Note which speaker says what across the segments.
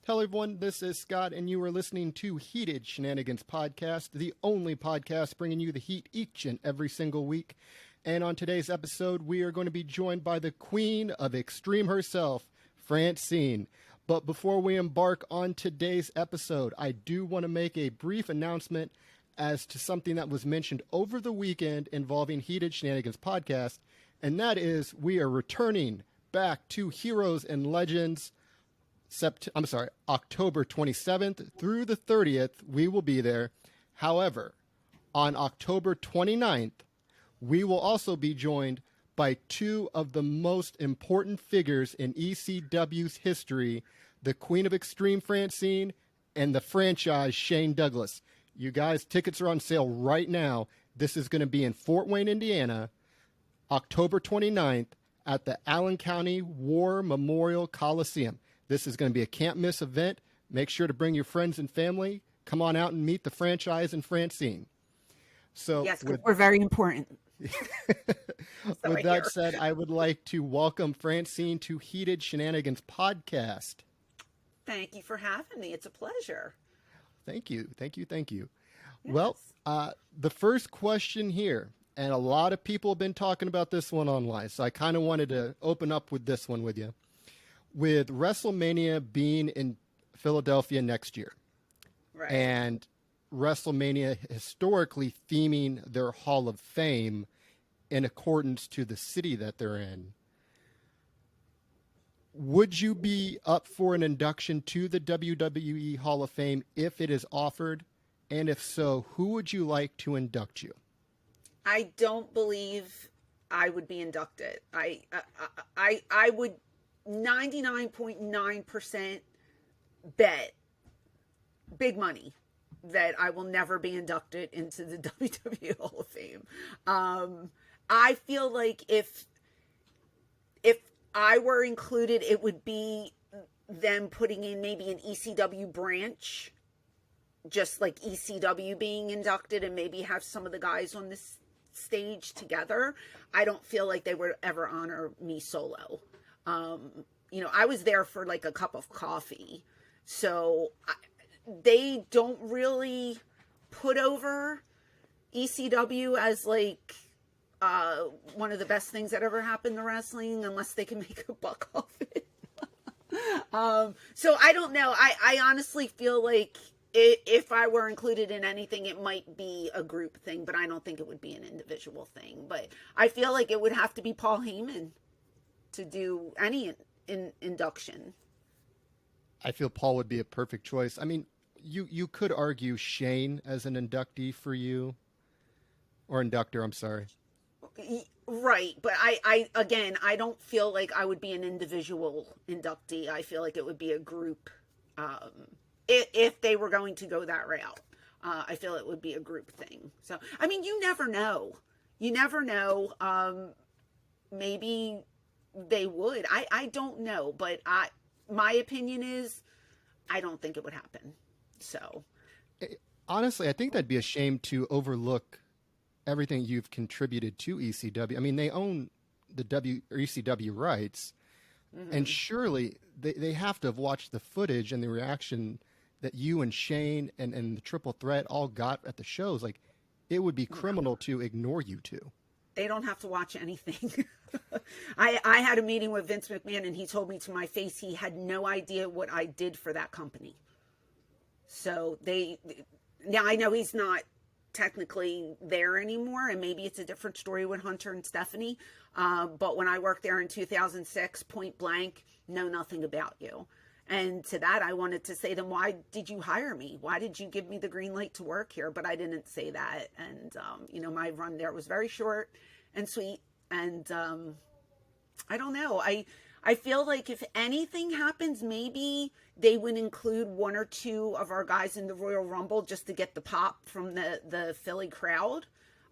Speaker 1: Hello, everyone. This is Scott, and you are listening to Heated Shenanigans Podcast, the only podcast bringing you the heat each and every single week. And on today's episode, we are going to be joined by the queen of extreme herself, Francine. But before we embark on today's episode, I do want to make a brief announcement as to something that was mentioned over the weekend involving Heated Shenanigans Podcast, and that is we are returning back to Heroes and Legends. October 27th through the 30th, we will be there. However, on October 29th, we will also be joined by two of the most important figures in ECW's history, the Queen of Extreme Francine and the franchise Shane Douglas. You guys, tickets are on sale right now. This is going to be in Fort Wayne, Indiana, October 29th at the Allen County War Memorial Coliseum. This is going to be a can't-miss event. Make sure to bring your friends and family. Come on out and meet the franchise and Francine. So,
Speaker 2: yes, we're very important.
Speaker 1: With that said, I would like to welcome Francine to Heated Shenanigans Podcast.
Speaker 2: Thank you for having me. It's a pleasure.
Speaker 1: Thank you.
Speaker 2: Yes.
Speaker 1: Well, the first question here, and a lot of people have been talking about this one online, so I kind of wanted to open up with this one with you. With WrestleMania being in Philadelphia next year,
Speaker 2: right,
Speaker 1: and WrestleMania historically theming their Hall of Fame in accordance to the city that they're in, would you be up for an induction to the WWE Hall of Fame if it is offered? And if so, who would you like to induct you?
Speaker 2: I don't believe I would be inducted. I would 99.9% bet big money that I will never be inducted into the WWE Hall of Fame. I feel like if I were included, it would be them putting in maybe an ECW branch, just like ECW being inducted, and maybe have some of the guys on this stage together. I don't feel like they would ever honor me solo. I was there for like a cup of coffee. So they don't really put over ECW as like one of the best things that ever happened to wrestling, unless they can make a buck off it. So I don't know. I honestly feel like if I were included in anything, it might be a group thing, but I don't think it would be an individual thing. But I feel like it would have to be Paul Heyman to do any induction.
Speaker 1: I feel Paul would be a perfect choice. I mean, you could argue Shane as an inductee for you, or inductor, I'm sorry.
Speaker 2: Right, but I don't feel like I would be an individual inductee. I feel like it would be a group. If they were going to go that route, I feel it would be a group thing. So, I mean, you never know. Maybe they would. I don't know, but my opinion is I don't think it would happen. So
Speaker 1: honestly, I think that'd be a shame to overlook everything you've contributed to ECW. I mean, they own the ECW rights, and surely they have to have watched the footage and the reaction that you and Shane and the Triple Threat all got at the shows. Like, it would be criminal to ignore you two.
Speaker 2: They don't have to watch anything. I had a meeting with Vince McMahon, and he told me to my face he had no idea what I did for that company. So now I know he's not technically there anymore, and maybe it's a different story with Hunter and Stephanie. But when I worked there in 2006, point blank, know nothing about you. And to that, I wanted to say to them, why did you hire me? Why did you give me the green light to work here? But I didn't say that. And, my run there was very short and sweet. And I don't know. I feel like if anything happens, maybe they would include one or two of our guys in the Royal Rumble just to get the pop from the Philly crowd.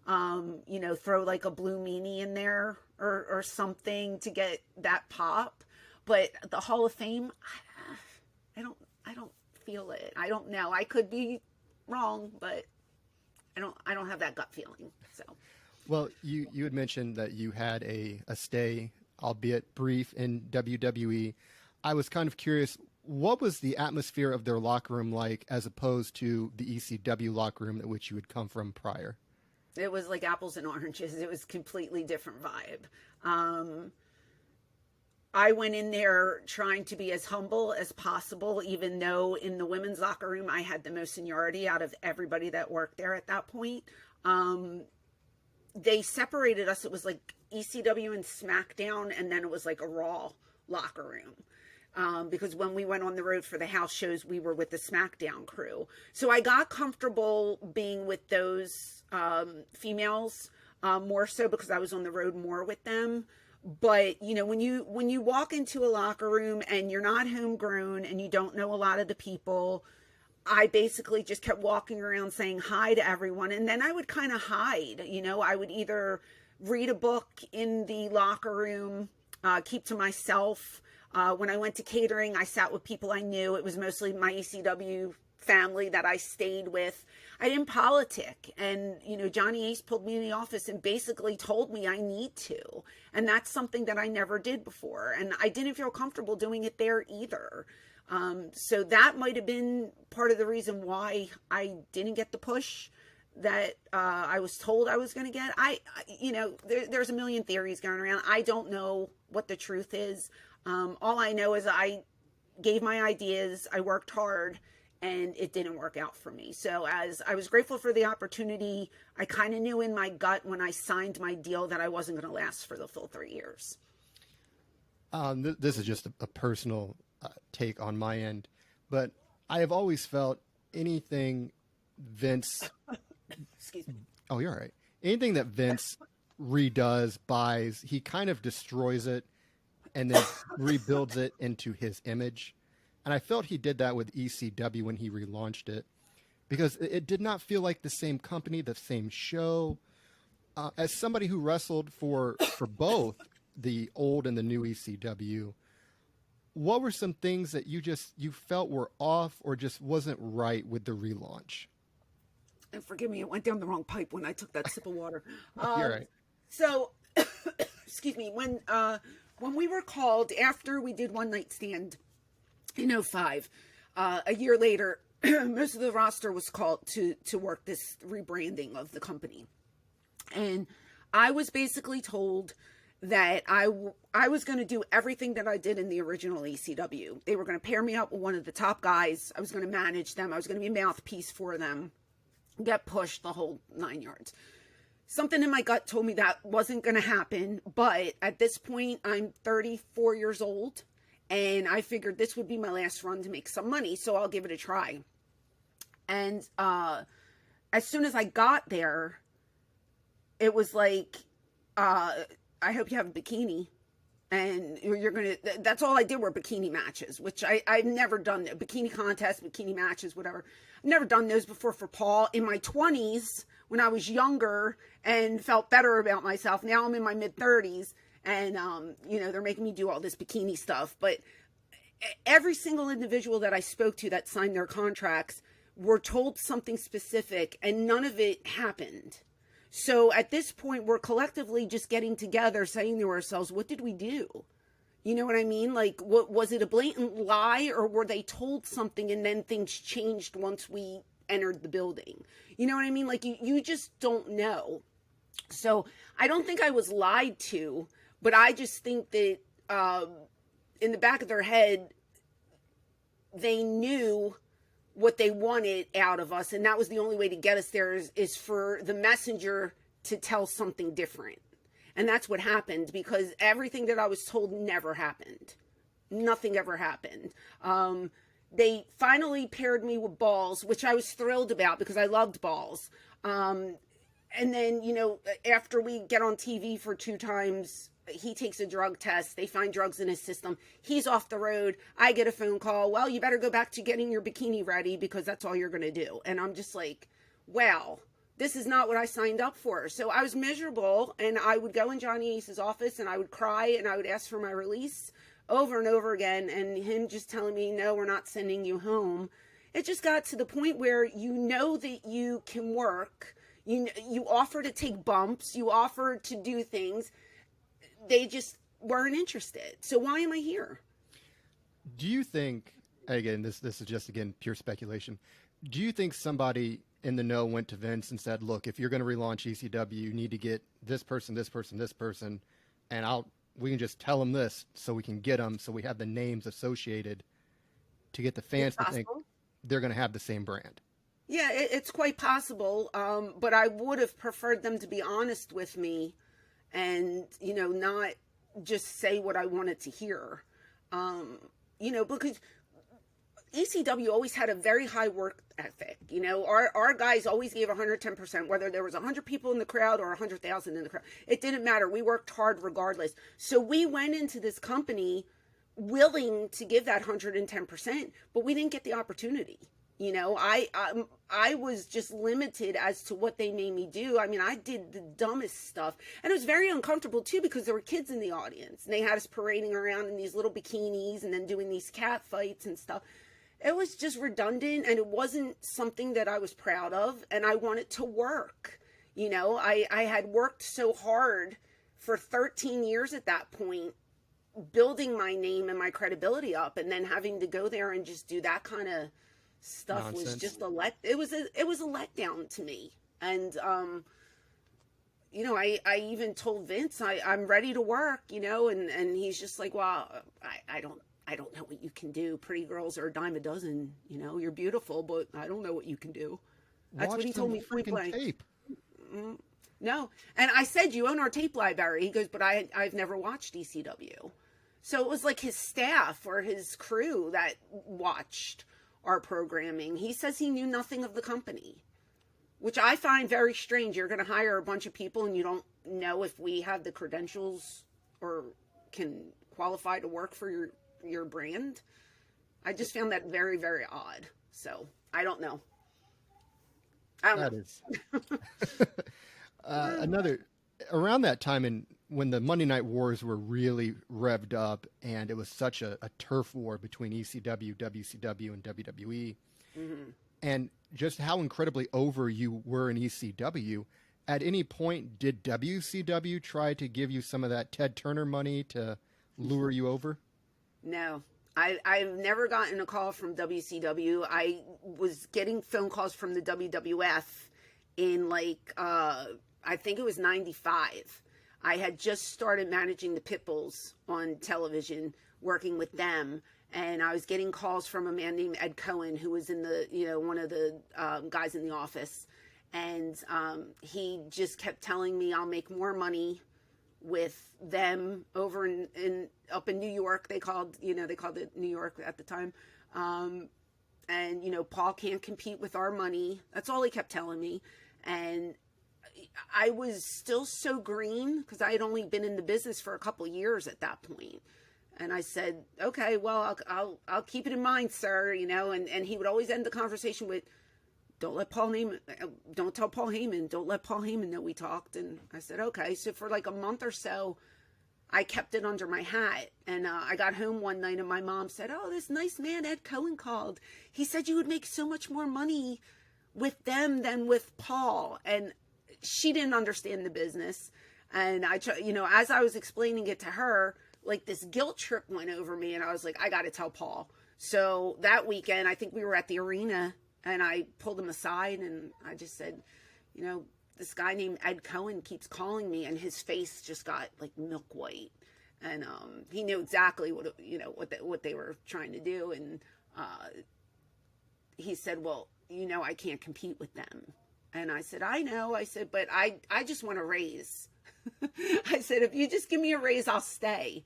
Speaker 2: Throw like a Blue Meanie in there or something to get that pop. But the Hall of Fame, I don't feel it. I don't know. I could be wrong, but I don't have that gut feeling. So,
Speaker 1: well, you had mentioned that you had a stay, albeit brief, in WWE. I was kind of curious, what was the atmosphere of their locker room like as opposed to the ECW locker room at which you had come from prior?
Speaker 2: It was like apples and oranges. It was completely different vibe. I went in there trying to be as humble as possible, even though in the women's locker room, I had the most seniority out of everybody that worked there at that point. They separated us. It was like ECW and SmackDown, and then it was like a Raw locker room. Because when we went on the road for the house shows, we were with the SmackDown crew. So I got comfortable being with those females, more so because I was on the road more with them. But, you know, when you walk into a locker room and you're not homegrown and you don't know a lot of the people, I basically just kept walking around saying hi to everyone. And then I would kind of hide, you know, I would either read a book in the locker room, keep to myself. When I went to catering, I sat with people I knew. It was mostly my ECW family that I stayed with. I didn't politic. And, you know, Johnny Ace pulled me in the office and basically told me I need to. And that's something that I never did before. And I didn't feel comfortable doing it there either. So that might have been part of the reason why I didn't get the push that I was told I was going to get. You know, there's a million theories going around. I don't know what the truth is. All I know is I gave my ideas, I worked hard, and it didn't work out for me. So as I was grateful for the opportunity, I kind of knew in my gut when I signed my deal that I wasn't going to last for the full 3 years.
Speaker 1: This is just a personal take on my end, but I have always felt anything Vince...
Speaker 2: Excuse me.
Speaker 1: Oh, you're all right. Anything that Vince redoes, buys, he kind of destroys it and then rebuilds it into his image. And I felt he did that with ECW when he relaunched it, because it did not feel like the same company, the same show. As somebody who wrestled for both the old and the new ECW, what were some things that you felt were off or just wasn't right with the relaunch?
Speaker 2: And forgive me, it went down the wrong pipe when I took that sip of water.
Speaker 1: You're right.
Speaker 2: So, excuse me, when we were called after we did One Night Stand in 2005, a year later, most of the roster was called to work this rebranding of the company. And I was basically told that I was going to do everything that I did in the original ECW. They were going to pair me up with one of the top guys. I was going to manage them. I was going to be a mouthpiece for them, get pushed the whole 9 yards. Something in my gut told me that wasn't going to happen. But at this point, I'm 34 years old. And I figured this would be my last run to make some money, so I'll give it a try. And as soon as I got there, it was like, I hope you have a bikini. And you're going to, that's all I did were bikini matches, which I've never done. Bikini contests, bikini matches, whatever. I've never done those before for Paul. In my 20s, when I was younger and felt better about myself, now I'm in my mid-30s. And, you know, they're making me do all this bikini stuff. But every single individual that I spoke to that signed their contracts were told something specific, and none of it happened. So at this point, we're collectively just getting together, saying to ourselves, what did we do? You know what I mean? Like, what was it, a blatant lie, or were they told something and then things changed once we entered the building? You know what I mean? Like, you just don't know. So I don't think I was lied to. But I just think that in the back of their head, they knew what they wanted out of us. And that was the only way to get us there is for the messenger to tell something different. And that's what happened, because everything that I was told never happened. Nothing ever happened. They finally paired me with Balls, which I was thrilled about because I loved Balls. And then, you know, after we get on TV for 2 times, he takes a drug test. They find drugs in his system. He's off the road. I get a phone call. Well, you better go back to getting your bikini ready because that's all you're going to do. And I'm just like, wow, this is not what I signed up for. So I was miserable, and I would go in Johnny Ace's office and I would cry and I would ask for my release over and over again. And him just telling me, no, we're not sending you home. It just got to the point where you know that you can work. You offer to take bumps. You offer to do things. They just weren't interested. So why am I here?
Speaker 1: Do you think again, this is just, again, pure speculation. Do you think somebody in the know went to Vince and said, look, if you're going to relaunch ECW, you need to get this person, this person, this person, and we can just tell them this so we can get them, so we have the names associated to get the fans to think they're going to have the same brand?
Speaker 2: Yeah, it's quite possible. But I would have preferred them to be honest with me and, not just say what I wanted to hear. Because ECW always had a very high work ethic. Our guys always gave 110%, whether there was 100 people in the crowd or 100,000 in the crowd. It didn't matter. We worked hard regardless. So we went into this company willing to give that 110%, but we didn't get the opportunity. I was just limited as to what they made me do. I mean, I did the dumbest stuff, and it was very uncomfortable too, because there were kids in the audience and they had us parading around in these little bikinis and then doing these cat fights and stuff. It was just redundant, and it wasn't something that I was proud of, and I wanted to work. I had worked so hard for 13 years at that point, building my name and my credibility up, and then having to go there and just do that kind of stuff was just it was a letdown to me. And I even told Vince I'm ready to work, and he's just like, well, I don't know what you can do. Pretty girls are a dime a dozen. You're beautiful, but I don't know what you can do. That's what he told me point blank. Tape. No. And I said, you own our tape library. He goes, but I've never watched ECW. So it was like his staff or his crew that watched our programming. He says he knew nothing of the company, which I find very strange. You're going to hire a bunch of people and you don't know if we have the credentials or can qualify to work for your brand. I just found that very, very odd. So I don't know.
Speaker 1: Another around that time, and when the Monday Night Wars were really revved up, and it was such a turf war between ECW, WCW, and WWE, and just how incredibly over you were in ECW. At any point, did WCW try to give you some of that Ted Turner money to lure you over?
Speaker 2: No. I've never gotten a call from WCW. I was getting phone calls from the WWF in I think it was 95. I had just started managing the Pitbulls on television, working with them. And I was getting calls from a man named Ed Cohen, who was in the, one of the guys in the office. And he just kept telling me I'll make more money with them over up in New York. They called it New York at the time. And Paul can't compete with our money. That's all he kept telling me. And I was still so green because I had only been in the business for a couple of years at that point. And I said, okay, well, I'll keep it in mind, sir. And he would always end the conversation with, don't tell Paul Heyman. Don't let Paul Heyman know we talked. And I said, okay. So for like a month or so, I kept it under my hat. And I got home one night and my mom said, oh, this nice man, Ed Cohen, called. He said you would make so much more money with them than with Paul. And she didn't understand the business. And as I was explaining it to her, like this guilt trip went over me. And I was like, I got to tell Paul. So that weekend, I think we were at the arena. And I pulled him aside and I just said, this guy named Ed Cohen keeps calling me, and his face just got like milk white. And he knew exactly what they were trying to do. And he said, well, I can't compete with them. And I said, I know. I said, but I just want a raise. I said, if you just give me a raise, I'll stay.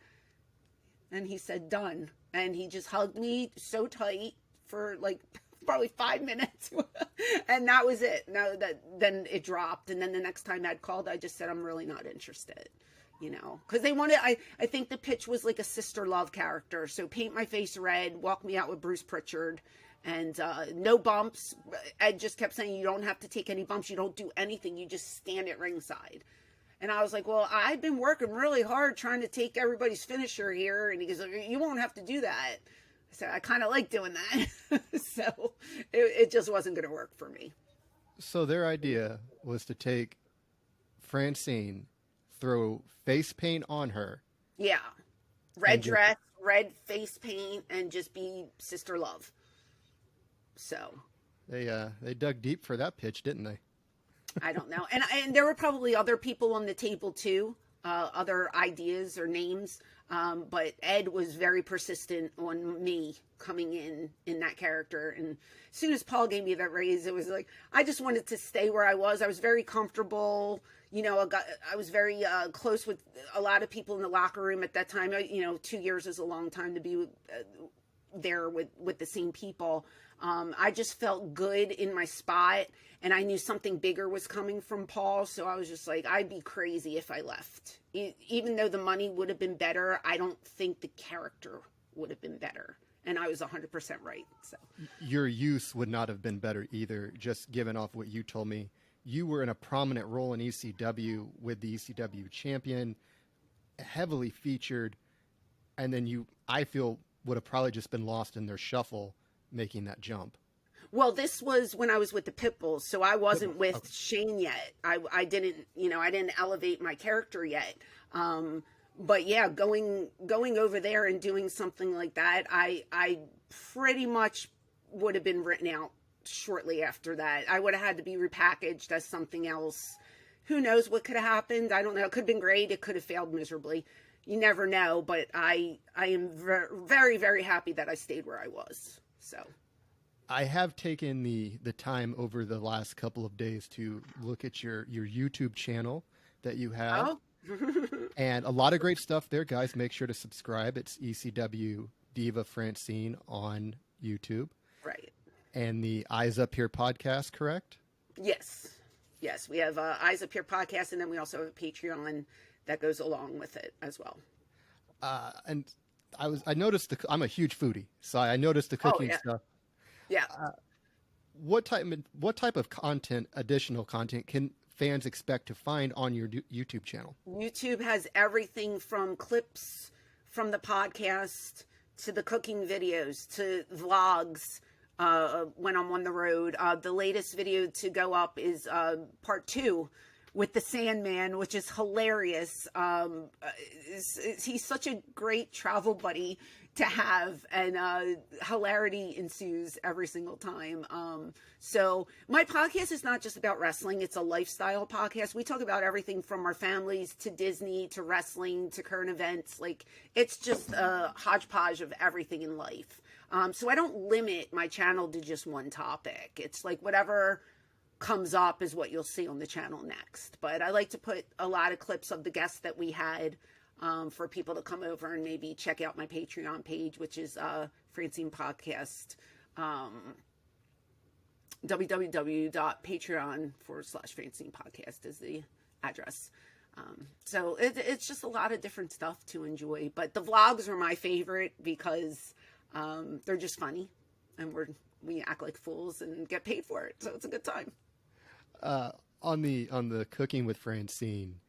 Speaker 2: And he said, done. And he just hugged me so tight for like probably 5 minutes. And that was it. Then it dropped. And then the next time Ed called, I just said, I'm really not interested, because they wanted, I think the pitch was like a sister love character. So paint my face red, walk me out with Bruce Pritchard, and no bumps. Ed just kept saying, you don't have to take any bumps. You don't do anything. You just stand at ringside. And I was like, well, I've been working really hard trying to take everybody's finisher here. And he goes, you won't have to do that. I said, I kind of like doing that. So it just wasn't going to work for me.
Speaker 1: So their idea was to take Francine, throw face paint on her.
Speaker 2: Yeah. Red dress, red face paint and just be sister love. So
Speaker 1: they dug deep for that pitch, didn't they?
Speaker 2: I don't know. And there were probably other people on the table too, other ideas or names. But Ed was very persistent on me coming in that character. And as soon as Paul gave me that raise, it was like, I just wanted to stay where I was. I was very comfortable. You know, I was very close with a lot of people in the locker room at that time. You know, 2 years is a long time to be there with the same people. I just felt good in my spot, and I knew something bigger was coming from Paul. So I was just like, I'd be crazy if I left. Even though the money would have been better, I don't think the character would have been better. And I was 100% right. So
Speaker 1: your use would not have been better either, just given off what you told me. You were in a prominent role in ECW with the ECW champion, heavily featured, and then you, I feel, would have probably just been lost in their shuffle making that jump.
Speaker 2: Well, this was when I was with the Pitbulls, so I wasn't with Shane yet. I didn't, you know, I didn't elevate my character yet. But yeah, going over there and doing something like that, I pretty much would have been written out shortly after that. I would have had to be repackaged as something else. Who knows what could have happened? I don't know. It could have been great. It could have failed miserably. You never know. But I am very, very happy that I stayed where I was. So
Speaker 1: I have taken the time over the last couple of days to look at your YouTube channel that you have.
Speaker 2: Oh.
Speaker 1: And a lot of great stuff there, guys. Make sure to subscribe. It's ECW Diva Francine on YouTube.
Speaker 2: Right.
Speaker 1: And the Eyes Up Here podcast, correct?
Speaker 2: Yes. Yes, we have Eyes Up Here podcast, and then we also have a Patreon that goes along with it as well.
Speaker 1: And I noticed I'm a huge foodie, so I noticed the cooking stuff.
Speaker 2: Yeah.
Speaker 1: What type of content, additional content, can fans expect to find on your YouTube channel?
Speaker 2: YouTube has everything from clips from the podcast to the cooking videos to vlogs when I'm on the road. The latest video to go up is part 2 with the Sandman, which is hilarious. He's such a great travel buddy to have, and hilarity ensues every single time. So my podcast is not just about wrestling. It's a lifestyle podcast. We talk about everything from our families to Disney to wrestling to current events. Like, it's just a hodgepodge of everything in life. So I don't limit my channel to just one topic. It's like whatever comes up is what you'll see on the channel next. But I like to put a lot of clips of the guests that we had for people to come over and maybe check out my Patreon page, which is Francine Podcast, www.patreon.com/Francine Podcast is the address. So it's just a lot of different stuff to enjoy. But the vlogs are my favorite because they're just funny, and we act like fools and get paid for it. So it's a good time.
Speaker 1: On the Cooking with Francine,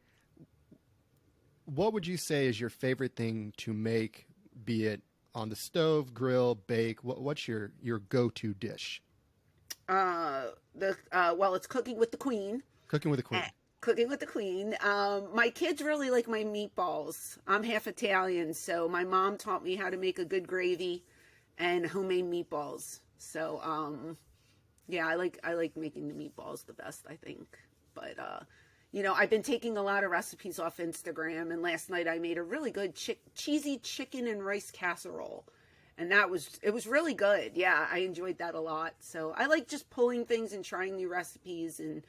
Speaker 1: what would you say is your favorite thing to make, be it on the stove, grill, bake? What's your go-to dish?
Speaker 2: Well, it's Cooking with the Queen.
Speaker 1: Cooking with the Queen.
Speaker 2: Cooking with the Queen. My kids really like my meatballs. I'm half Italian, so my mom taught me how to make a good gravy and homemade meatballs. So, yeah, I like making the meatballs the best, I think. But, you know, I've been taking a lot of recipes off Instagram, and last night I made a really good cheesy chicken and rice casserole. And it was really good. Yeah, I enjoyed that a lot. So I like just pulling things and trying new recipes. And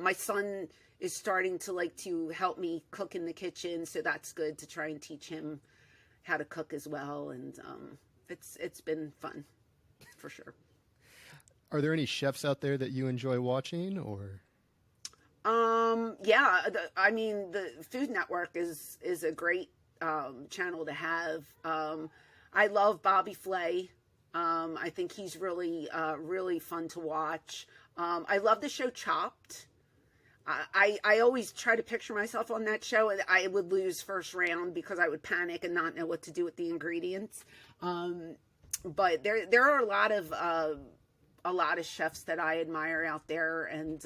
Speaker 2: my son is starting to help me cook in the kitchen. So that's good to try and teach him how to cook as well. And it's been fun, for sure.
Speaker 1: Are there any chefs out there that you enjoy watching, or?
Speaker 2: Yeah, the Food Network is a great channel to have. I love Bobby Flay. I think he's really fun to watch. I love the show Chopped. I always try to picture myself on that show, and I would lose first round because I would panic and not know what to do with the ingredients. But there are a lot of chefs that I admire out there, and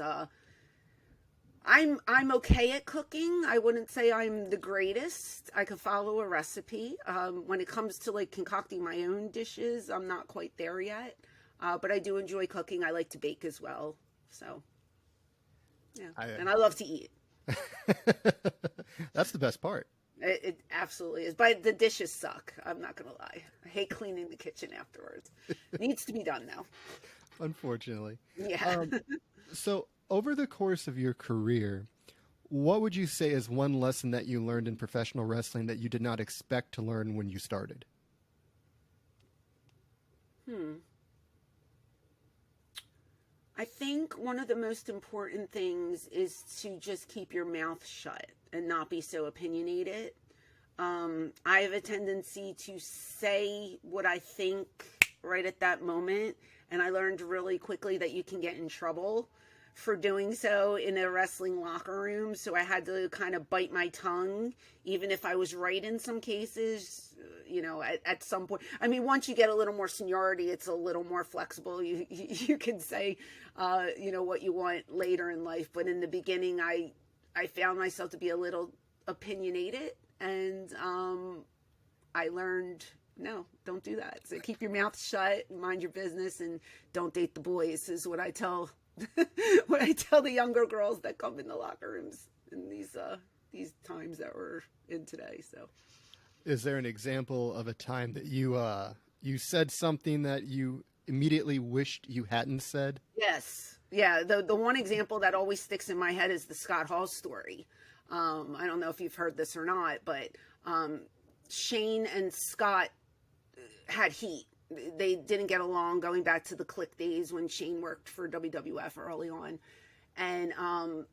Speaker 2: I'm okay at cooking. I wouldn't say I'm the greatest. I could follow a recipe. When it comes to like concocting my own dishes, I'm not quite there yet. But I do enjoy cooking. I like to bake as well. So, yeah. And I love to eat.
Speaker 1: That's the best part.
Speaker 2: It absolutely is. But the dishes suck. I'm not going to lie. I hate cleaning the kitchen afterwards. Needs to be done, though.
Speaker 1: Unfortunately.
Speaker 2: Yeah.
Speaker 1: So over the course of your career, what would you say is one lesson that you learned in professional wrestling that you did not expect to learn when you started?
Speaker 2: I think one of the most important things is to just keep your mouth shut and not be so opinionated. I have a tendency to say what I think right at that moment, and I learned really quickly that you can get in trouble for doing so in a wrestling locker room. So I had to kind of bite my tongue, even if I was right in some cases, you know, at some point. I mean, once you get a little more seniority, it's a little more flexible. You can say, you know, what you want later in life. But in the beginning, I found myself to be a little opinionated, and I learned, no, don't do that. So keep your mouth shut, mind your business, and don't date the boys is what I tell what I tell the younger girls that come in the locker rooms in these times that we're in today. So,
Speaker 1: is there an example of a time that you said something that you immediately wished you hadn't said?
Speaker 2: Yes. Yeah. The one example that always sticks in my head is the Scott Hall story. I don't know if you've heard this or not, but Shane and Scott had heat. They didn't get along going back to the Click days when Shane worked for WWF early on. And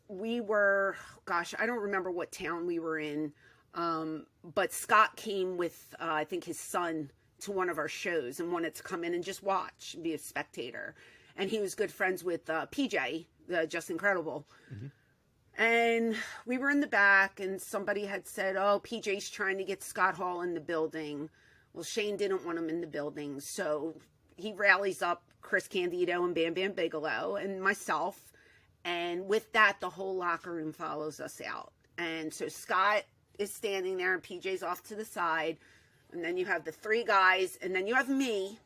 Speaker 2: we were, gosh, I don't remember what town we were in, but Scott came with, I think, his son to one of our shows and wanted to come in and just watch and be a spectator. And he was good friends with PJ, Just Incredible. Mm-hmm. And we were in the back, and somebody had said, oh, PJ's trying to get Scott Hall in the building. Well, Shane didn't want him in the building, so he rallies up Chris Candido and Bam Bam Bigelow and myself, and with that, the whole locker room follows us out. And so Scott is standing there, and PJ's off to the side, and then you have the three guys, and then you have me,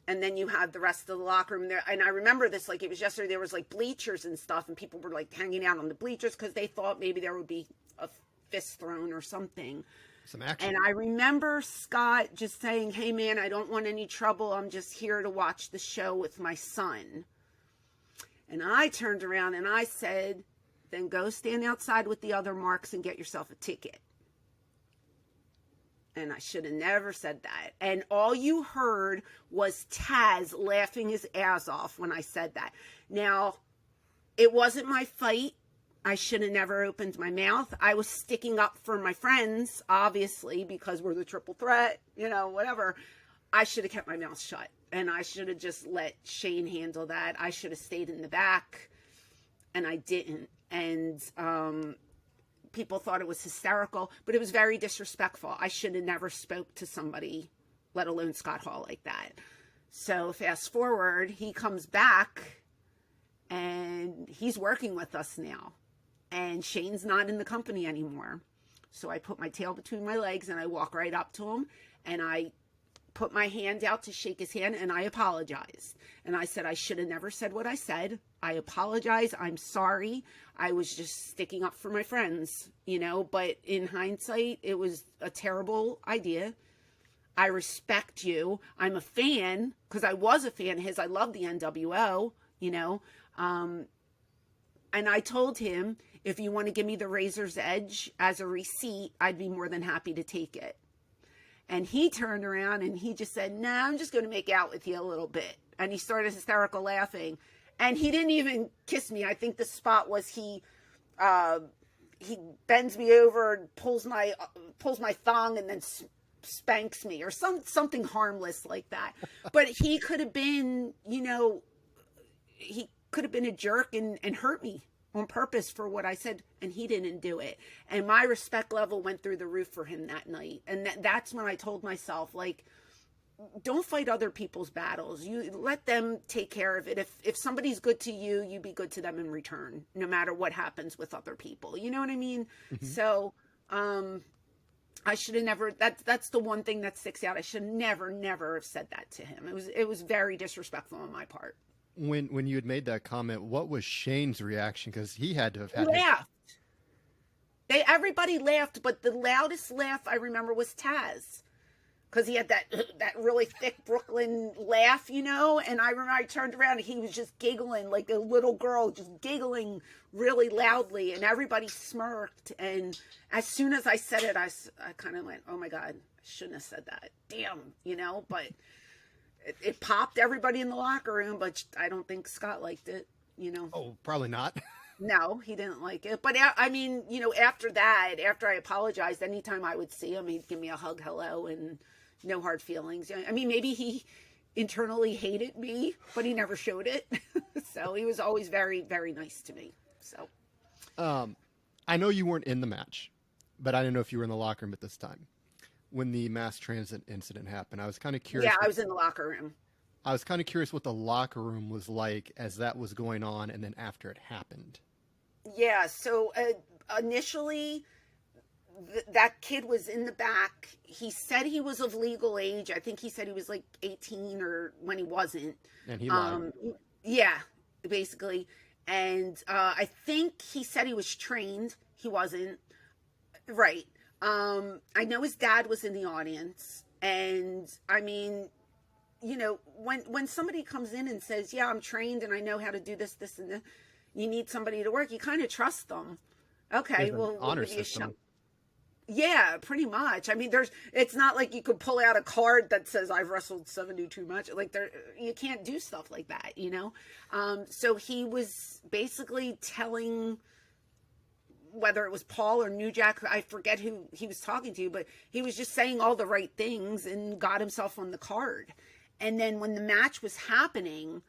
Speaker 2: and then you have the rest of the locker room there. And I remember this like it was yesterday. There was like bleachers and stuff, and people were like hanging out on the bleachers because they thought maybe there would be a fist thrown or something.
Speaker 1: Some action.
Speaker 2: And I remember Scott just saying, hey, man, I don't want any trouble. I'm just here to watch the show with my son. And I turned around and I said, then go stand outside with the other marks and get yourself a ticket. And I should have never said that. And all you heard was Taz laughing his ass off when I said that. Now, it wasn't my fight. I should have never opened my mouth. I was sticking up for my friends, obviously, because we're the triple threat, you know, whatever. I should have kept my mouth shut, and I should have just let Shane handle that. I should have stayed in the back, and I didn't. And people thought it was hysterical, but it was very disrespectful. I should have never spoke to somebody, let alone Scott Hall, like that. So fast forward, he comes back, and he's working with us now. And Shane's not in the company anymore. So I put my tail between my legs and I walk right up to him and I put my hand out to shake his hand and I apologized. And I said, I should have never said what I said. I apologize. I'm sorry. I was just sticking up for my friends, you know, but in hindsight, it was a terrible idea. I respect you. I'm a fan because I was a fan of his. I love the NWO, you know. And I told him, if you want to give me the Razor's Edge as a receipt, I'd be more than happy to take it. And he turned around and he just said, no, I'm just going to make out with you a little bit. And he started hysterical laughing. And he didn't even kiss me. I think the spot was he bends me over and pulls my thong and then spanks me or something harmless like that. But he could have been, you know, he could have been a jerk and hurt me on purpose for what I said, and he didn't do it. And my respect level went through the roof for him that night. And that's when I told myself, like, don't fight other people's battles. You let them take care of it. If somebody's good to you, you be good to them in return, no matter what happens with other people. You know what I mean? So, I should have never, that's the one thing that sticks out. I should never have said that to him. It was very disrespectful on my part.
Speaker 1: When you had made that comment, what was Shane's reaction? Because he had to have had
Speaker 2: laughed. Everybody laughed, but the loudest laugh I remember was Taz. Because he had that really thick Brooklyn laugh, you know? And I remember I turned around and he was just giggling like a little girl, just giggling really loudly. And everybody smirked. And as soon as I said it, I kind of went, oh my God, I shouldn't have said that. Damn, you know? But it popped everybody in the locker room, but I don't think Scott liked it, you know?
Speaker 1: Oh, probably not.
Speaker 2: No, he didn't like it. But I mean, you know, after that, after I apologized, anytime I would see him, he'd give me a hug, hello, and no hard feelings. I mean, maybe he internally hated me, but he never showed it. So he was always very, very nice to me. So,
Speaker 1: I know you weren't in the match, but I didn't know if you were in the locker room at this time when the mass transit incident happened. I was kind of curious.
Speaker 2: Yeah, I was in the locker room.
Speaker 1: I was kind of curious what the locker room was like as that was going on and then after it happened.
Speaker 2: Yeah, so initially that kid was in the back. He said he was of legal age. I think he said he was like 18 or when he wasn't.
Speaker 1: And he lied.
Speaker 2: Yeah, basically. And I think he said he was trained. He wasn't. Right. I know his dad was in the audience. And I mean, you know, when somebody comes in and says, yeah, I'm trained and I know how to do this, this, and this, you need somebody to work, you kind of trust them. Okay, well, we'll give you a shot. Yeah, pretty much. I mean, it's not like you could pull out a card that says I've wrestled 72 matches. Like you can't do stuff like that, you know? So he was basically telling, whether it was Paul or New Jack, I forget who he was talking to, but he was just saying all the right things and got himself on the card. And then when the match was happening,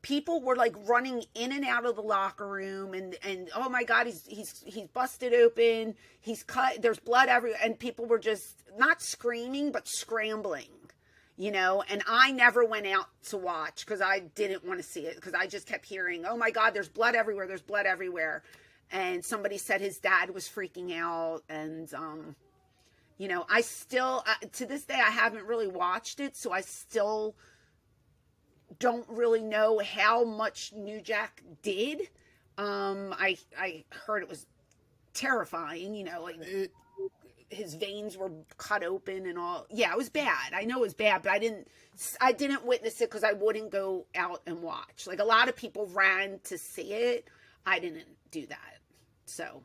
Speaker 2: people were like running in and out of the locker room and oh my God, he's busted open, he's cut, there's blood everywhere, and people were just not screaming but scrambling, you know. And I never went out to watch because I didn't want to see it, because I just kept hearing, oh my God, there's blood everywhere. And somebody said his dad was freaking out. And you know, I still to this day I haven't really watched it, so I still don't really know how much New Jack did. I heard it was terrifying, you know, like his veins were cut open and all. Yeah, it was bad. I know it was bad, but I didn't witness it because I wouldn't go out and watch. Like a lot of people ran to see it. I didn't do that. So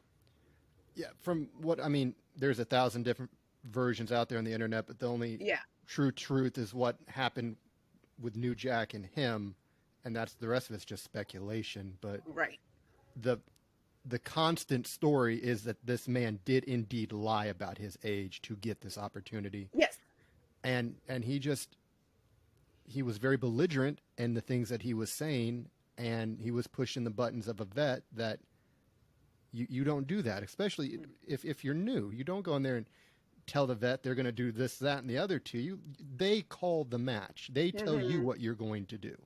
Speaker 1: yeah, from what I mean, there's 1,000 different versions out there on the internet, but the only true truth is what happened with New Jack and him, and that's the rest of it's just speculation. But
Speaker 2: right,
Speaker 1: the constant story is that this man did indeed lie about his age to get this opportunity.
Speaker 2: Yes,
Speaker 1: and he was very belligerent in the things that he was saying, and he was pushing the buttons of a vet that you don't do that, especially if you're new. You don't go in there and tell the vet they're going to do this, that, and the other to you. They call the match. They tell you what you're going to do.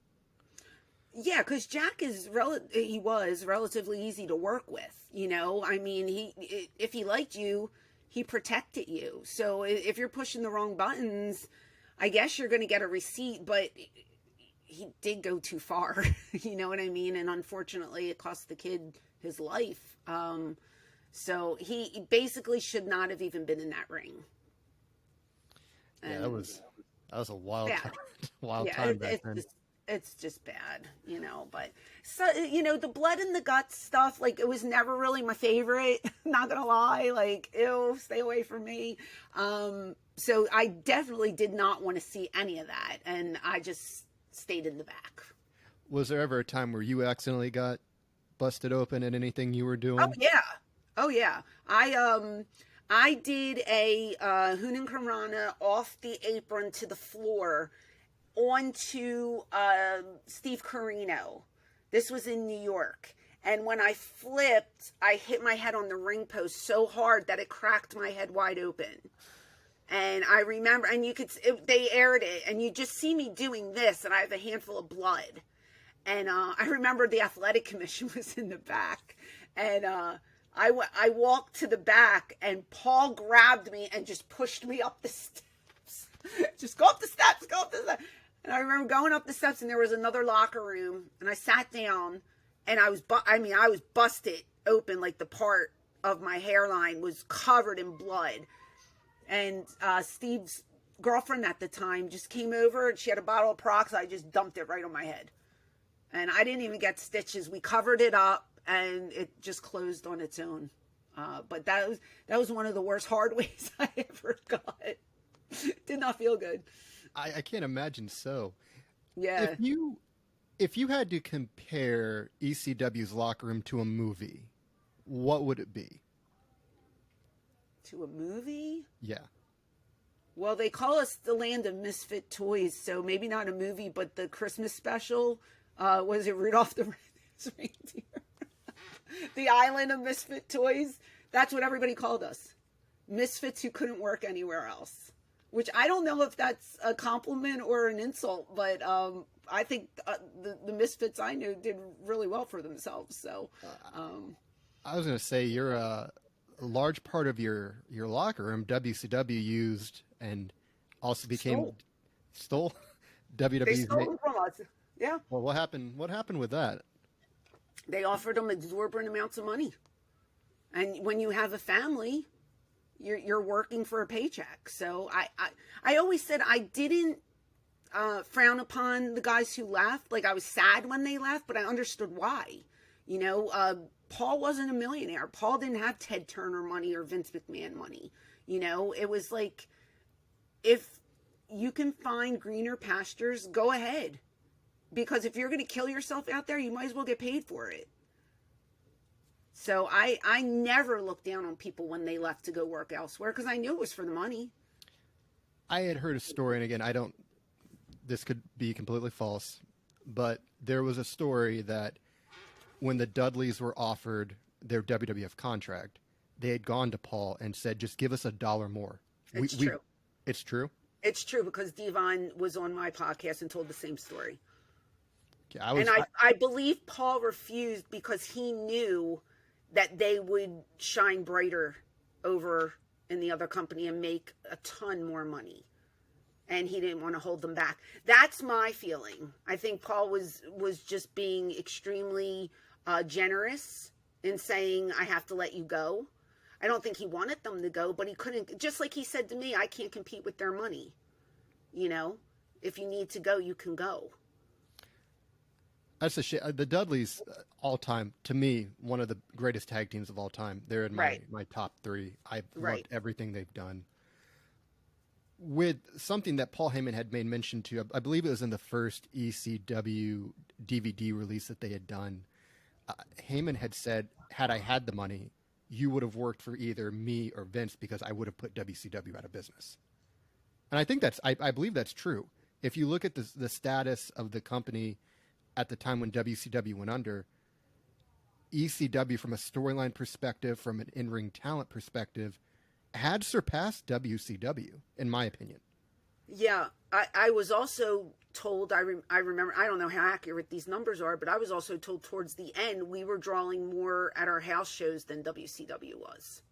Speaker 2: Yeah, because Jack he was relatively easy to work with. You know, I mean, if he liked you, he protected you. So if you're pushing the wrong buttons, I guess you're going to get a receipt. But he did go too far. You know what I mean? And unfortunately, it cost the kid his life. So he basically should not have even been in that ring.
Speaker 1: Yeah, that was a wild time back then.
Speaker 2: It's just bad, you know. But so, you know, the blood and the guts stuff, like, it was never really my favorite. Not gonna lie, like, ew, stay away from me. So I definitely did not want to see any of that, and I just stayed in the back.
Speaker 1: Was there ever a time where you accidentally got busted open in anything you were doing?
Speaker 2: Oh yeah. I did a Hunan Karana off the apron to the floor onto Steve Corino. This was in New York. And when I flipped, I hit my head on the ring post so hard that it cracked my head wide open. And I remember, and they aired it, and you just see me doing this, and I have a handful of blood. And I remember the athletic commission was in the back, and I walked to the back, and Paul grabbed me and just pushed me up the steps. Just go up the steps, go up the steps. And I remember going up the steps, and there was another locker room, and I sat down, and I was busted open, like the part of my hairline was covered in blood. And Steve's girlfriend at the time just came over, and she had a bottle of Prox. I just dumped it right on my head. And I didn't even get stitches. We covered it up, and it just closed on its own. But that was one of the worst hard ways I ever got. Did not feel good.
Speaker 1: I can't imagine so.
Speaker 2: Yeah.
Speaker 1: If you had to compare ECW's locker room to a movie, what would it be?
Speaker 2: To a movie?
Speaker 1: Yeah.
Speaker 2: Well, they call us the land of misfit toys, so maybe not a movie, but the Christmas special, was it Rudolph the Red-Nosed Reindeer? The island of misfit toys. That's what everybody called us. Misfits who couldn't work anywhere else. Which I don't know if that's a compliment or an insult, but I think the misfits I knew did really well for themselves. So,
Speaker 1: I was going to say you're a large part of your locker room WCW used and also became stole WWE's.
Speaker 2: They stole them from us. Yeah.
Speaker 1: Well, what happened with that?
Speaker 2: They offered them exorbitant amounts of money, and when you have a family, you're working for a paycheck. So I always said I didn't frown upon the guys who left. Like, I was sad when they left, but I understood why. You know, Paul wasn't a millionaire. Paul didn't have Ted Turner money or Vince McMahon money. You know, it was like, if you can find greener pastures, go ahead. Because if you're going to kill yourself out there, you might as well get paid for it. So I never looked down on people when they left to go work elsewhere, because I knew it was for the money.
Speaker 1: I had heard a story, and again, this could be completely false, but there was a story that when the Dudleys were offered their WWF contract, they had gone to Paul and said, just give us $1 more.
Speaker 2: It's true.
Speaker 1: It's true?
Speaker 2: It's true, because Devon was on my podcast and told the same story.
Speaker 1: Okay,
Speaker 2: I believe Paul refused because he knew that they would shine brighter over in the other company and make a ton more money. And he didn't want to hold them back. That's my feeling. I think Paul was just being extremely generous in saying, I have to let you go. I don't think he wanted them to go, but he couldn't. Just like he said to me, I can't compete with their money. You know, if you need to go, you can go.
Speaker 1: That's a shit. The Dudleys, all time, to me, one of the greatest tag teams of all time. They're in my top 3. I've loved everything they've done. With something that Paul Heyman had made mention to, I believe it was in the first ECW DVD release that they had done. Heyman had said, had I had the money, you would have worked for either me or Vince, because I would have put WCW out of business. And I think I believe that's true. If you look at the status of the company at the time when WCW went under, ECW, from a storyline perspective, from an in-ring talent perspective, had surpassed WCW, in my opinion.
Speaker 2: Yeah, I was also told, I remember, I don't know how accurate these numbers are, but I was also told towards the end we were drawing more at our house shows than WCW was.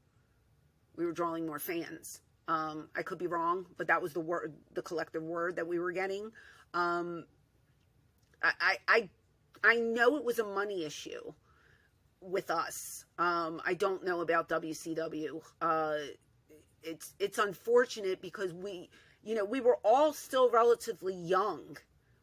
Speaker 2: We were drawing more fans. I could be wrong, but that was the collective word that we were getting. I know it was a money issue with us. I don't know about WCW. It's unfortunate because we were all still relatively young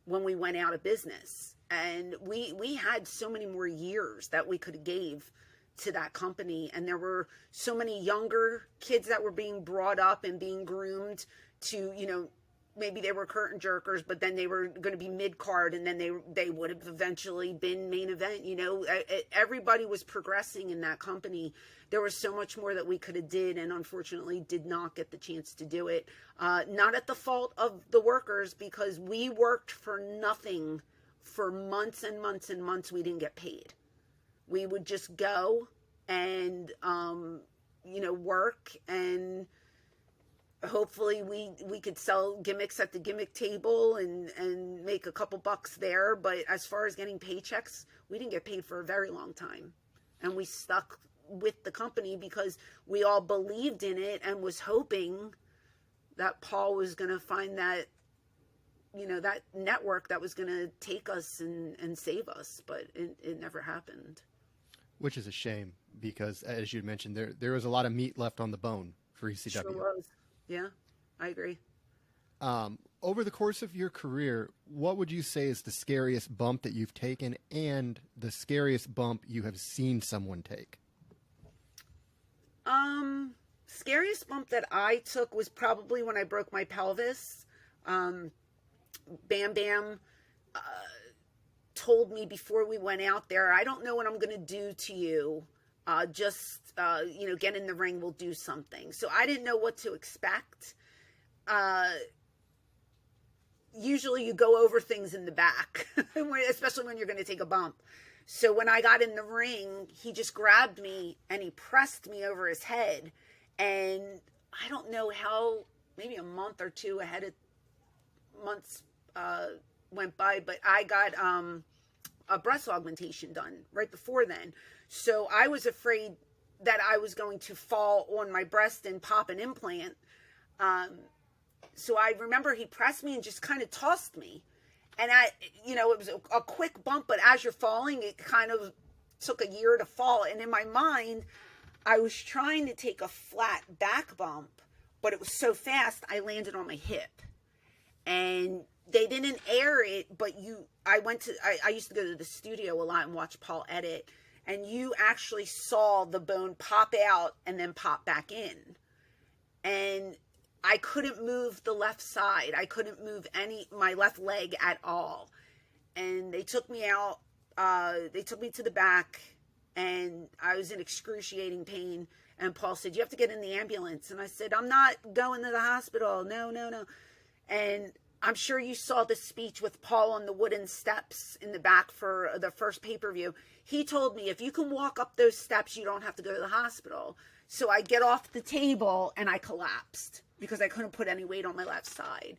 Speaker 2: when we went out of business, and we had so many more years that we could have gave to that company, and there were so many younger kids that were being brought up and being groomed to, maybe they were curtain jerkers, but then they were going to be mid-card, and then they would have eventually been main event. Everybody was progressing in that company. There was so much more that we could have did, and unfortunately did not get the chance to do it. Not at the fault of the workers, because we worked for nothing for months and months and months. We didn't get paid. We would just go and, work, and hopefully we could sell gimmicks at the gimmick table and make a couple bucks there. But as far as getting paychecks, we didn't get paid for a very long time. And we stuck with the company because we all believed in it and was hoping that Paul was going to find that, that network that was going to take us and save us. But it never happened.
Speaker 1: Which is a shame because, as you mentioned, there was a lot of meat left on the bone for ECW.
Speaker 2: Sure was. Yeah, I agree.
Speaker 1: Over the course of your career, what would you say is the scariest bump that you've taken and the scariest bump you have seen someone take?
Speaker 2: Scariest bump that I took was probably when I broke my pelvis. Bam Bam told me before we went out there, I don't know what I'm going to do to you. Just get in the ring, we'll do something. So I didn't know what to expect. Usually you go over things in the back, especially when you're going to take a bump. So when I got in the ring, he just grabbed me and he pressed me over his head. And I don't know how, maybe a month or two ahead of months went by, but I got a breast augmentation done right before then. So I was afraid that I was going to fall on my breast and pop an implant. So I remember he pressed me and just kind of tossed me. And it was a quick bump, but as you're falling, it kind of took a year to fall. And in my mind, I was trying to take a flat back bump, but it was so fast, I landed on my hip. And they didn't air it, but I used to go to the studio a lot and watch Paul edit. And you actually saw the bone pop out and then pop back in. And I couldn't move the left side. I couldn't move my left leg at all. And they took me out. They took me to the back and I was in excruciating pain. And Paul said, "You have to get in the ambulance." And I said, "I'm not going to the hospital. No. And I'm sure you saw the speech with Paul on the wooden steps in the back for the first pay-per-view. He told me, if you can walk up those steps, you don't have to go to the hospital. So I get off the table and I collapsed because I couldn't put any weight on my left side.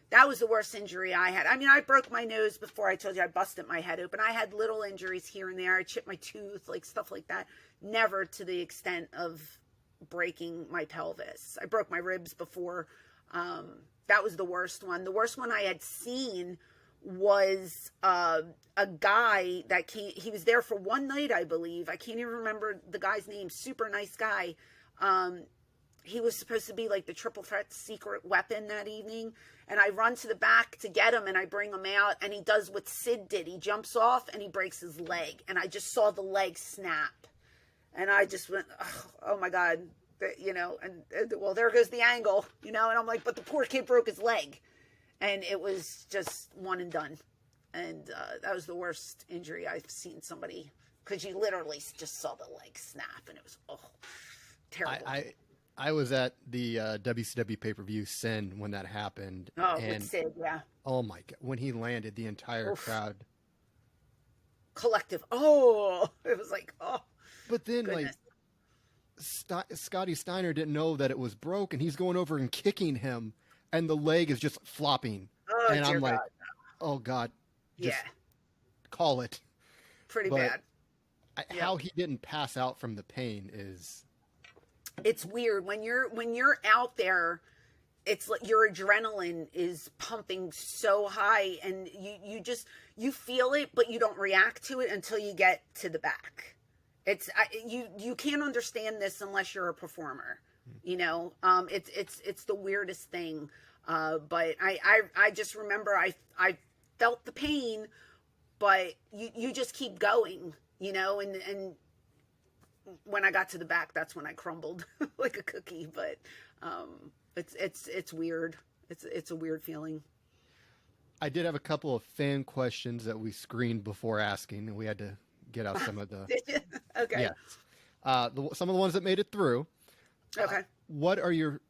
Speaker 2: That was the worst injury I had. I mean, I broke my nose before. I told you I busted my head open. I had little injuries here and there. I chipped my tooth, like stuff like that. Never to the extent of breaking my pelvis. I broke my ribs before. That was the worst one. The worst one I had seen was a guy that came. He was there for one night, I believe. I can't even remember the guy's name. Super nice guy. He was supposed to be like the triple threat secret weapon that evening. And I run to the back to get him and I bring him out and he does what Sid did. He jumps off and he breaks his leg. And I just saw the leg snap. And I just went, oh my God. Well, there goes the angle, and I'm like, but the poor kid broke his leg. And it was just one and done. And that was the worst injury I've seen somebody, because you literally just saw the leg snap and it was, terrible.
Speaker 1: I was at the WCW pay-per-view Sin when that happened.
Speaker 2: Oh, and with Sid, yeah.
Speaker 1: Oh my God. When he landed, the entire crowd.
Speaker 2: Collective. Oh, it was like, oh.
Speaker 1: But then
Speaker 2: goodness.
Speaker 1: Scotty Steiner didn't know that it was broken. He's going over and kicking him and the leg is just flopping.
Speaker 2: Oh,
Speaker 1: and I'm like,
Speaker 2: God.
Speaker 1: Oh God, just
Speaker 2: yeah.
Speaker 1: Call it.
Speaker 2: Pretty bad.
Speaker 1: How he didn't pass out from the pain is.
Speaker 2: It's weird when you're out there. It's like your adrenaline is pumping so high and you feel it, but you don't react to it until you get to the back. You can't understand this unless you're a performer, it's the weirdest thing. But I just remember I felt the pain, but you just keep going, and when I got to the back, that's when I crumbled like a cookie, but, it's weird. It's a weird feeling.
Speaker 1: I did have a couple of fan questions that we screened before asking, and we had to get out some of the.
Speaker 2: Did you? Okay.
Speaker 1: Yeah. Some of the ones that made it through.
Speaker 2: Okay.
Speaker 1: What are your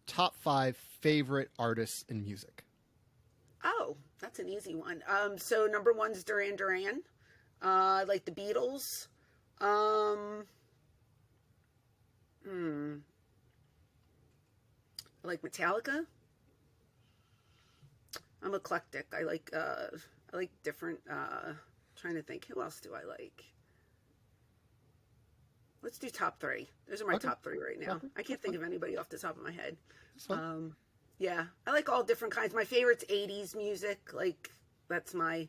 Speaker 1: top 5 favorite artists in music?
Speaker 2: Oh, that's an easy one. So number 1 is Duran Duran. Like the Beatles. I like Metallica. I'm eclectic. I like different, trying to think, who else do I like? Let's do top three. Those are my top three right now. I can't think of anybody off the top of my head. Yeah, I like all different kinds. My favorite's 80s music. Like, that's my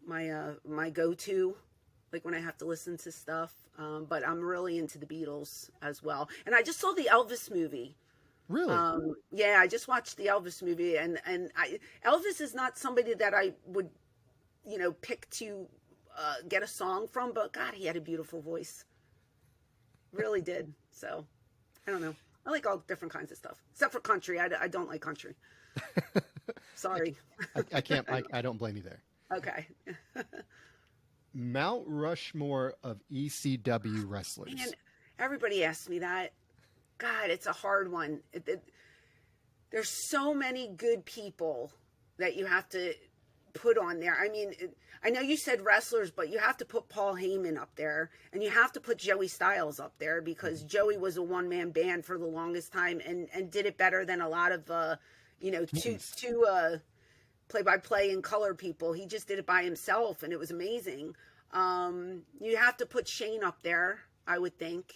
Speaker 2: go-to, like when I have to listen to stuff. But I'm really into the Beatles as well. And I just saw the Elvis movie.
Speaker 1: Really?
Speaker 2: Yeah, I just watched the Elvis movie, and Elvis is not somebody that I would, pick to get a song from, but God, he had a beautiful voice. Really did. So, I don't know. I like all different kinds of stuff, except for country. I don't like country. Sorry.
Speaker 1: I can't. I don't blame you there.
Speaker 2: Okay.
Speaker 1: Mount Rushmore of ECW wrestlers.
Speaker 2: Man, everybody asks me that. God, it's a hard one. There's so many good people that you have to put on there. I mean, I know you said wrestlers, but you have to put Paul Heyman up there, and you have to put Joey Styles up there, because Joey was a one-man band for the longest time and did it better than a lot of, two play-by-play and color people. He just did it by himself, and it was amazing. You have to put Shane up there, I would think.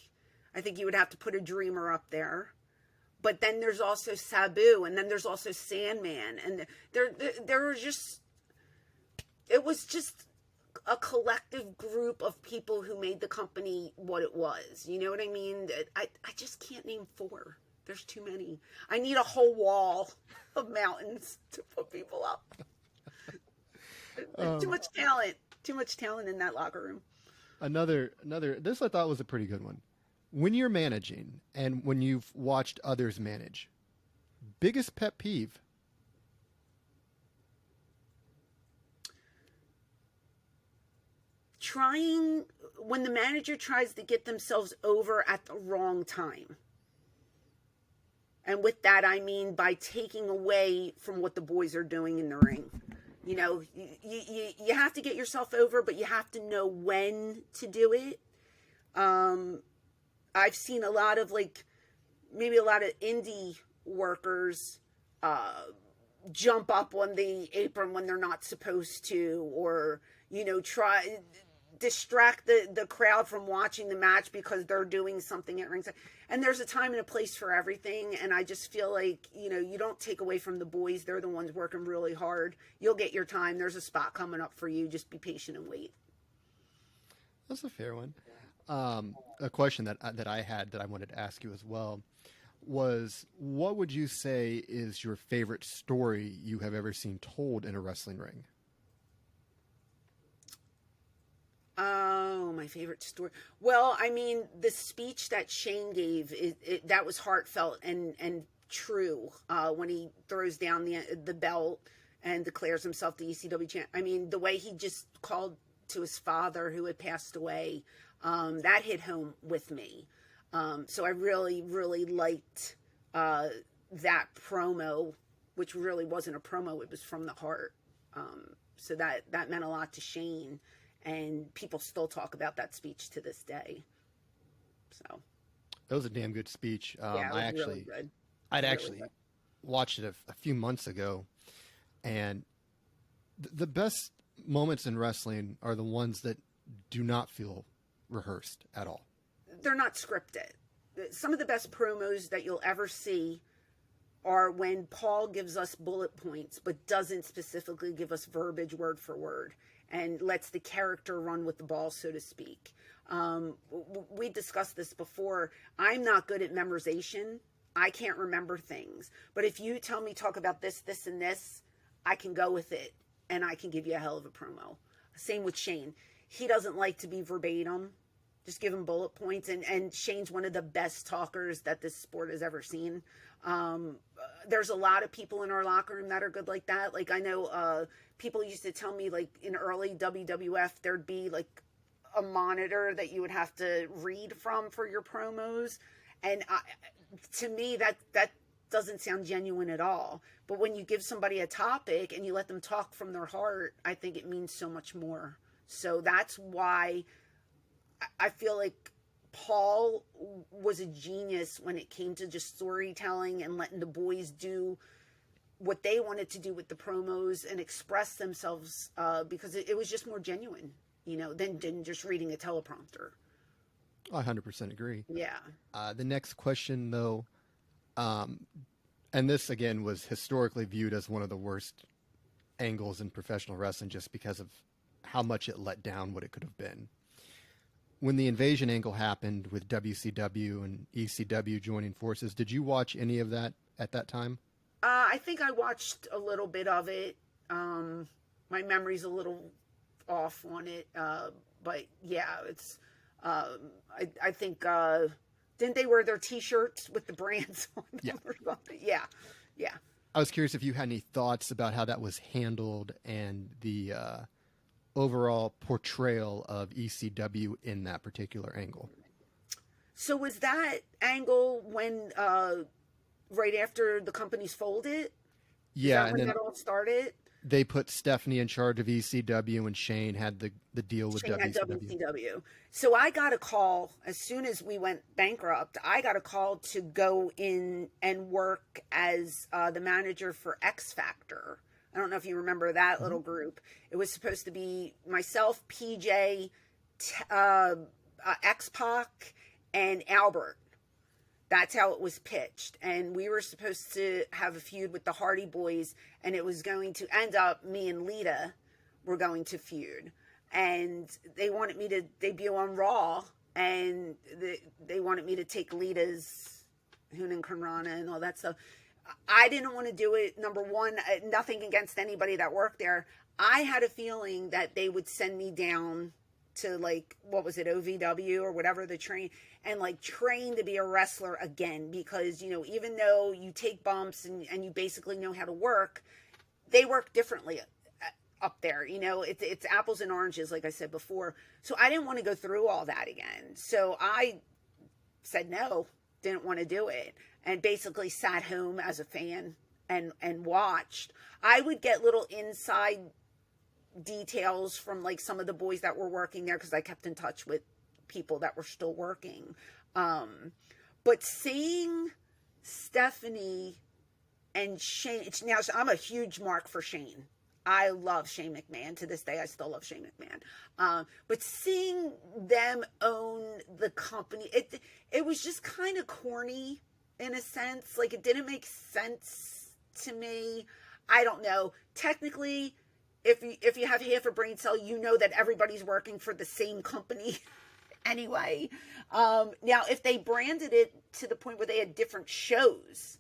Speaker 2: I think you would have to put a Dreamer up there. But then there's also Sabu, and then there's also Sandman. And there were just, it was just a collective group of people who made the company what it was. You know what I mean? I just can't name four. There's too many. I need a whole wall of mountains to put people up. Too much talent. Too much talent in that locker room.
Speaker 1: Another, this I thought was a pretty good one. When you're managing and when you've watched others manage, biggest pet peeve?
Speaker 2: When the manager tries to get themselves over at the wrong time. And with that, I mean by taking away from what the boys are doing in the ring. You have to get yourself over, but you have to know when to do it. I've seen a lot of maybe a lot of indie workers jump up on the apron when they're not supposed to, or try distract the crowd from watching the match because they're doing something at ringside. And there's a time and a place for everything, and I just feel like you don't take away from the boys. They're the ones working really hard. You'll get your time. There's a spot coming up for you. Just be patient and wait.
Speaker 1: That's a fair one. A question that I had that I wanted to ask you as well was, what would you say is your favorite story you have ever seen told in a wrestling ring?
Speaker 2: Oh, my favorite story. Well, I mean, the speech that Shane gave, that was heartfelt and true, when he throws down the belt and declares himself the ECW champ. I mean, the way he just called to his father who had passed away, that hit home with me. So I really, really liked that promo, which really wasn't a promo. It was from the heart. So that meant a lot to Shane, and people still talk about that speech to this day. So
Speaker 1: that was a damn good speech.
Speaker 2: Yeah, it was really good.
Speaker 1: I'd actually watched it a few months ago, and the best moments in wrestling are the ones that do not feel rehearsed at all.
Speaker 2: They're not scripted. Some of the best promos that you'll ever see are when Paul gives us bullet points, but doesn't specifically give us verbiage word for word, and lets the character run with the ball, so to speak. We discussed this before. I'm not good at memorization. I can't remember things. But if you tell me, talk about this, this, and this, I can go with it, and I can give you a hell of a promo. Same with Shane. He doesn't like to be verbatim. Just give him bullet points. And Shane's one of the best talkers that this sport has ever seen. There's a lot of people in our locker room that are good like that. Like, I know people used to tell me, like, in early WWF, there'd be, like, a monitor that you would have to read from for your promos. And to me, that doesn't sound genuine at all. But when you give somebody a topic and you let them talk from their heart, I think it means so much more. So that's why I feel like Paul was a genius when it came to just storytelling and letting the boys do what they wanted to do with the promos and express themselves, because it was just more genuine, than just reading a teleprompter.
Speaker 1: I 100% agree.
Speaker 2: Yeah.
Speaker 1: The next question, though, and this, again, was historically viewed as one of the worst angles in professional wrestling just because of how much it let down what it could have been. When the invasion angle happened with WCW and ECW joining forces, did you watch any of that at that time?
Speaker 2: I think I watched a little bit of it. My memory's a little off on it. But yeah, it's, I think, didn't they wear their t-shirts with the brands on them or something? Yeah. Yeah.
Speaker 1: I was curious if you had any thoughts about how that was handled and the overall portrayal of ECW in that particular angle.
Speaker 2: So was that angle when, right after the companies folded?
Speaker 1: Yeah.
Speaker 2: And then that all started?
Speaker 1: They put Stephanie in charge of ECW and Shane had the deal with
Speaker 2: Shane
Speaker 1: WCW.
Speaker 2: had WCW. So I got a call as soon as we went bankrupt. I got a call to go in and work as the manager for X Factor. I don't know if you remember that little group. It was supposed to be myself, PJ, X-Pac, and Albert. That's how it was pitched. And we were supposed to have a feud with the Hardy Boys, and it was going to end up me and Lita were going to feud. And they wanted me to debut on Raw, and they wanted me to take Lita's Hunan Kanrana and all that stuff. I didn't want to do it. Number one, nothing against anybody that worked there. I had a feeling that they would send me down to, like, what was it, OVW or whatever, the train, and like train to be a wrestler again, because, even though you take bumps and you basically know how to work, they work differently up there. It's apples and oranges, like I said before. So I didn't want to go through all that again. So I said no, didn't want to do it, and basically sat home as a fan and watched. I would get little inside details from like some of the boys that were working there, because I kept in touch with people that were still working. But seeing Stephanie and Shane, now I'm a huge mark for Shane. I love Shane McMahon. To this day, I still love Shane McMahon. But seeing them own the company, it was just kind of corny in a sense. Like, it didn't make sense to me. I don't know. Technically, if you have half a brain cell, you know that everybody's working for the same company anyway. Now, if they branded it to the point where they had different shows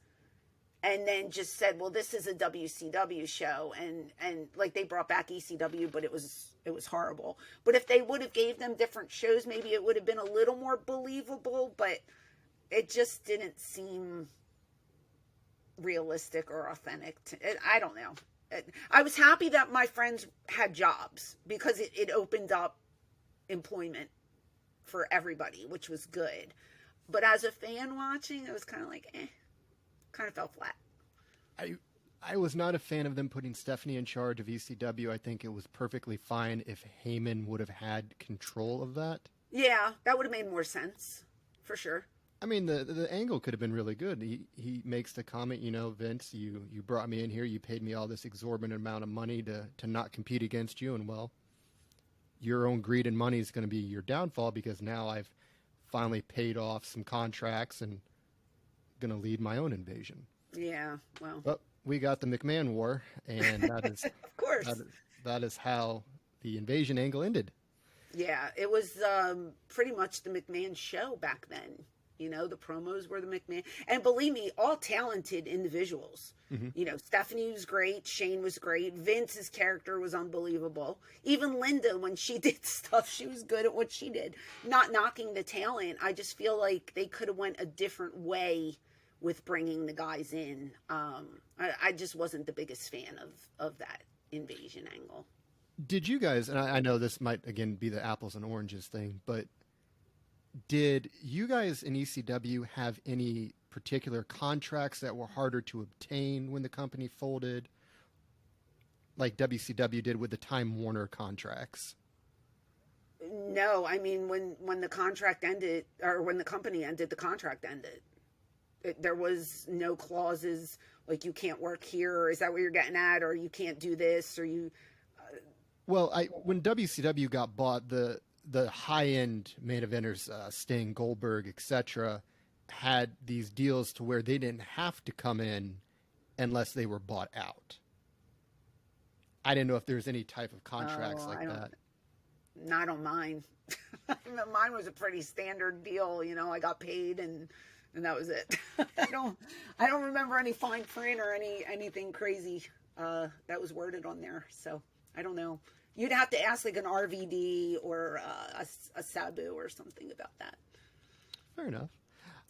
Speaker 2: and then just said, well, this is a WCW show, and like they brought back ECW, but it was horrible. But if they would have gave them different shows, maybe it would have been a little more believable, but it just didn't seem realistic or authentic. I don't know. I was happy that my friends had jobs, because it opened up employment for everybody, which was good. But as a fan watching, it was kind of like, kind of fell flat.
Speaker 1: I was not a fan of them putting Stephanie in charge of ECW. I think it was perfectly fine if Heyman would have had control of that.
Speaker 2: Yeah, that would have made more sense, for sure.
Speaker 1: I mean, the angle could have been really good. He makes the comment, Vince, you brought me in here, you paid me all this exorbitant amount of money to not compete against you, and well, your own greed and money is going to be your downfall, because now I've finally paid off some contracts and going to lead my own invasion.
Speaker 2: Yeah, well.
Speaker 1: But we got the McMahon War, and that is
Speaker 2: of course.
Speaker 1: That is how the invasion angle ended.
Speaker 2: Yeah, it was pretty much the McMahon show back then. The promos were the McMahon. And believe me, all talented individuals. Mm-hmm. Stephanie was great. Shane was great. Vince's character was unbelievable. Even Linda, when she did stuff, she was good at what she did. Not knocking the talent. I just feel like they could have went a different way with bringing the guys in. I just wasn't the biggest fan of that invasion angle.
Speaker 1: Did you guys, and I know this might, again, be the apples and oranges thing, but did you guys in ECW have any particular contracts that were harder to obtain when the company folded, like WCW did with the Time Warner contracts?
Speaker 2: No, I mean, when the contract ended, or when the company ended, the contract ended. There was no clauses like you can't work here, or is that what you're getting at, or you can't do this, or you.
Speaker 1: Well, when WCW got bought, the high end main eventers, Sting, Goldberg, etc., had these deals to where they didn't have to come in unless they were bought out. I didn't know if there's any type of contracts like that.
Speaker 2: Not on mine. Mine was a pretty standard deal. You know, I got paid and that was it. I don't remember any fine print or anything crazy that was worded on there. So I don't know. You'd have to ask like an RVD or a Sabu or something about that.
Speaker 1: Fair enough.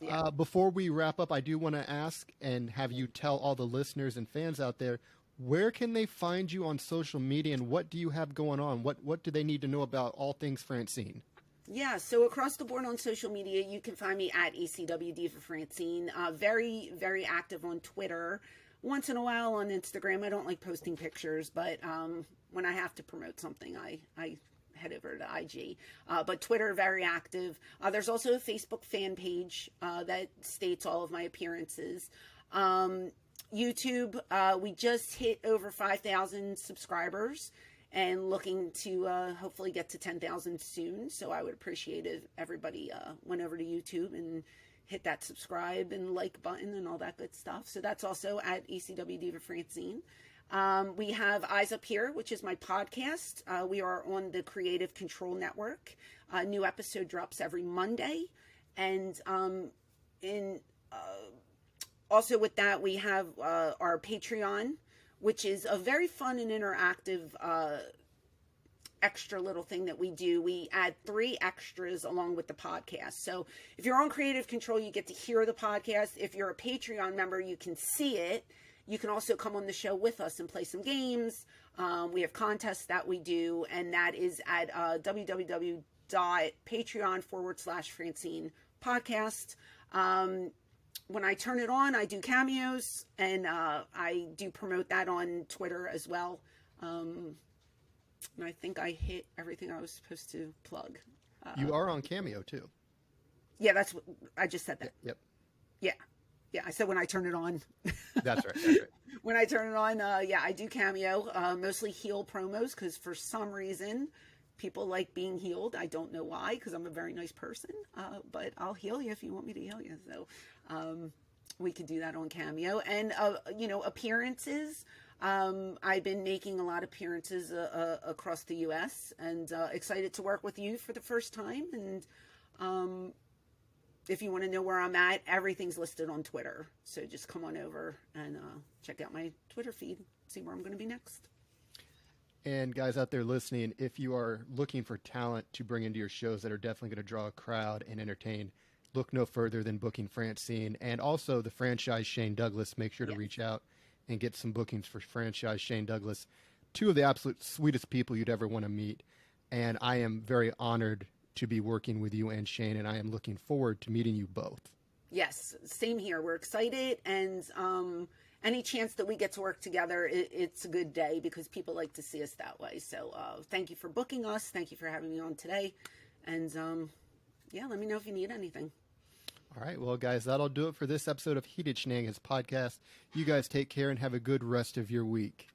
Speaker 2: Yeah.
Speaker 1: Before we wrap up, I do want to ask and have you tell all the listeners and fans out there, where can they find you on social media and what do you have going on? What do they need to know about all things Francine?
Speaker 2: Yeah, so across the board on social media, you can find me at ECW Diva Francine. Very, very active on Twitter. Once in a while on Instagram. I don't like posting pictures, but when I have to promote something, I head over to IG. But Twitter, very active. There's also a Facebook fan page that states all of my appearances. YouTube, we just hit over 5,000 subscribers and looking to hopefully get to 10,000 soon. So I would appreciate if everybody went over to YouTube and hit that subscribe and like button and all that good stuff. So that's also at ECW Diva Francine. We have Eyes Up Here, which is my podcast. We are on the Creative Control Network. A new episode drops every Monday. And also with that, we have our Patreon, which is a very fun and interactive extra little thing that we do. We add 3 extras along with the podcast. So if you're on Creative Control, you get to hear the podcast. If you're a Patreon member, you can see it. You can also come on the show with us and play some games. We have contests that we do, and that is at www.patreon.com/Francine podcast. When I turn it on, I do cameos, and I do promote that on Twitter as well. And I think I hit everything I was supposed to plug.
Speaker 1: You are on Cameo, too.
Speaker 2: Yeah, that's what I just said that.
Speaker 1: Yep.
Speaker 2: Yeah. Yeah, I said when I turn it on.
Speaker 1: That's right.
Speaker 2: When I turn it on, yeah, I do Cameo, mostly heel promos, because for some reason, people like being healed. I don't know why, because I'm a very nice person, but I'll heal you if you want me to heal you. So we could do that on Cameo. And, appearances. I've been making a lot of appearances across the U.S. and excited to work with you for the first time. And if you want to know where I'm at, everything's listed on Twitter. So just come on over and check out my Twitter feed, see where I'm going to be next.
Speaker 1: And guys out there listening, if you are looking for talent to bring into your shows that are definitely going to draw a crowd and entertain, look no further than booking Francine and also the franchise Shane Douglas. Make sure to reach out and get some bookings for franchise Shane Douglas. 2 of the absolute sweetest people you'd ever want to meet. And I am very honored to be working with you and Shane, and I am looking forward to meeting you both.
Speaker 2: Yes, same here. We're excited, and any chance that we get to work together, it's a good day because people like to see us that way. So thank you for booking us. Thank you for having me on today. And let me know if you need anything.
Speaker 1: All right. Well, guys, that'll do it for this episode of Heated Shenanigans Podcast. You guys take care and have a good rest of your week.